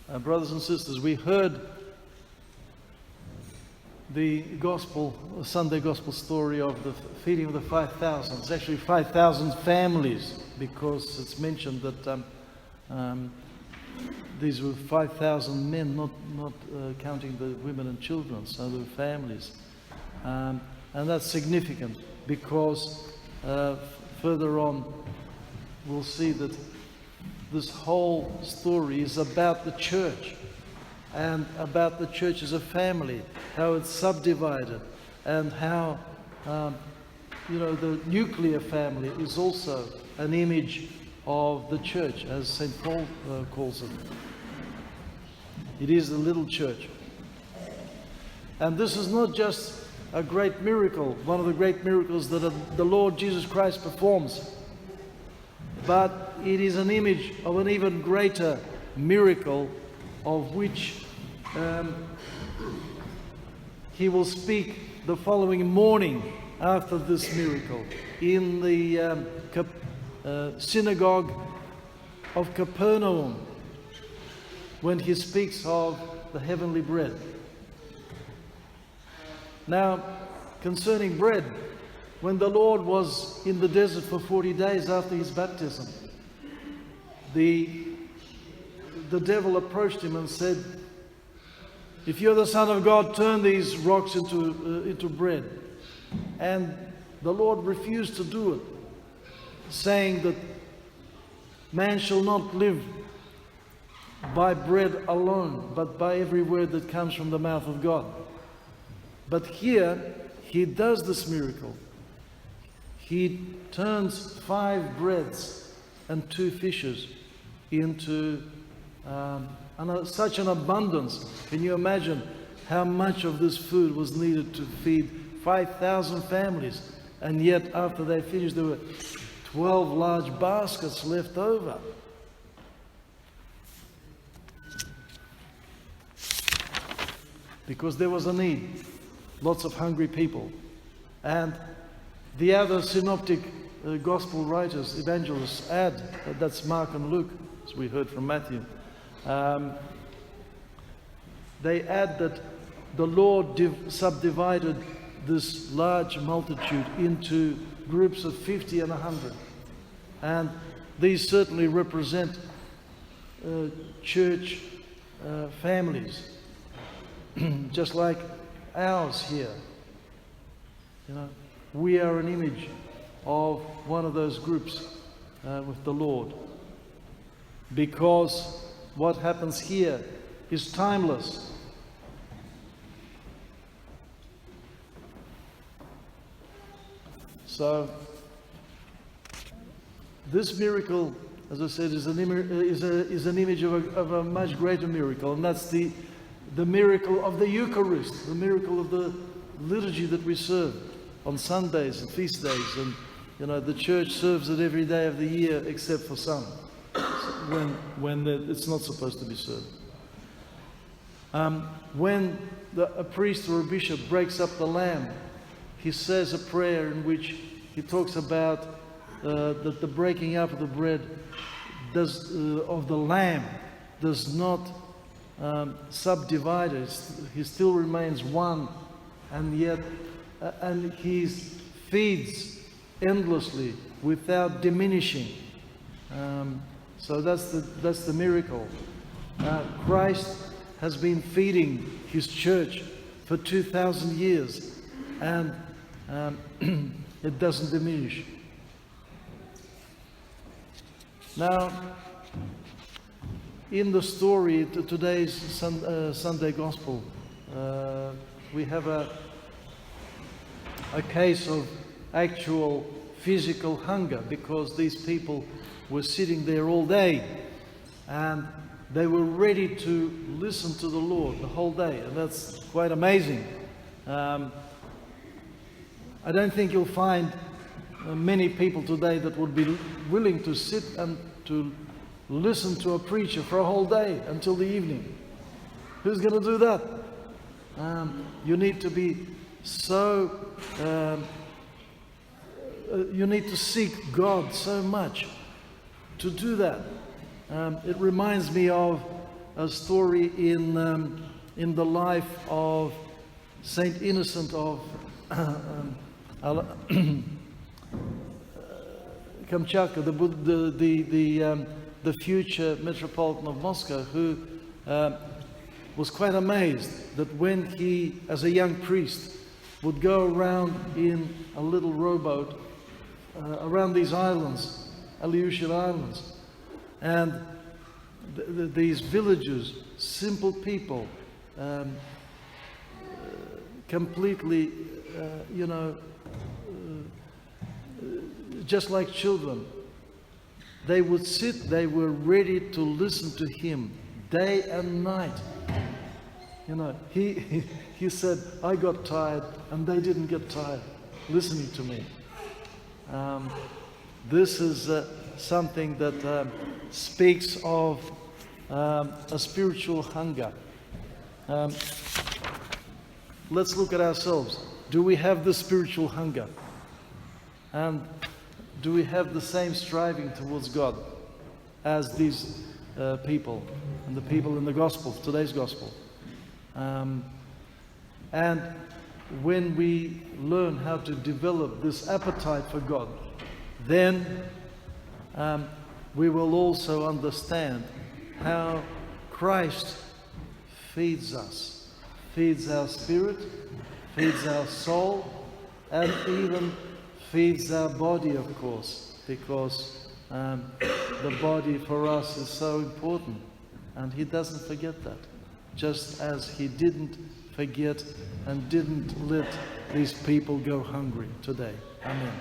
Brothers and sisters, we heard the Sunday gospel story of the feeding of the 5,000. It's actually 5,000 families, because it's mentioned that these were 5,000 men, not counting the women and children, so they were families. And that's significant, because further on we'll see that this whole story is about the church, and about the church as a family, how it's subdivided, and how the nuclear family is also an image of the church, as St. Paul calls it. It is the little church. And this is not just a great miracle, one of the great miracles that the Lord Jesus Christ performs, but it is an image of an even greater miracle, of which he will speak the following morning after this miracle in the synagogue of Capernaum, when he speaks of the heavenly bread. Now, concerning bread, when the Lord was in the desert for 40 days after his baptism, the devil approached him and said, "If you're the Son of God, turn these rocks into bread." And the Lord refused to do it, saying that man shall not live by bread alone, but by every word that comes from the mouth of God. But here he does this miracle. He turns 5 breads and 2 fishes into such an abundance. Can you imagine how much of this food was needed to feed 5,000 families? And yet after they finished, there were 12 large baskets left over. Because there was a need. Lots of hungry people. And the other synoptic gospel writers, evangelists, add, that's Mark and Luke, as we heard from Matthew, they add that the Lord subdivided this large multitude into groups of 50 and 100. And these certainly represent church families, just like ours here. We are an image of one of those groups with the Lord, because what happens here is timeless. So this miracle, as I said, is an image of a much greater miracle, and that's the miracle of the Eucharist, the miracle of the liturgy that we serve on Sundays and feast days. And the church serves it every day of the year except for some, when it's not supposed to be served. When a priest or a bishop breaks up the lamb, he says a prayer in which he talks about that the breaking up of the bread of the lamb does not subdivide it. He still remains one, and yet and he feeds endlessly without diminishing. So that's the miracle. Christ has been feeding his church for 2,000 years, and it doesn't diminish. Now, in the story, today's Sunday Gospel, we have a case of actual physical hunger, because these people were sitting there all day and they were ready to listen to the Lord the whole day, and that's quite amazing. I don't think you'll find many people today that would be willing to sit and to listen to a preacher for a whole day until the evening. Who's going to do that? You need to be so you need to seek God so much to do that. It reminds me of a story in the life of Saint Innocent of Kamchatka, the future Metropolitan of Moscow, who was quite amazed that when he, as a young priest, would go around in a little rowboat around these islands, Aleutian Islands, and these villagers, simple people, completely, just like children, they would sit, they were ready to listen to him day and night. He said, I got tired and they didn't get tired listening to me. This is something that speaks of a spiritual hunger. Let's look at ourselves. Do we have the spiritual hunger? And do we have the same striving towards God as these people and the people in the gospel, today's gospel? And when we learn how to develop this appetite for God, then we will also understand how Christ feeds us, feeds our spirit, feeds our soul, and even feeds our body, of course, because the body for us is so important, and he doesn't forget that, just as he didn't forget and didn't let these people go hungry today. Amen.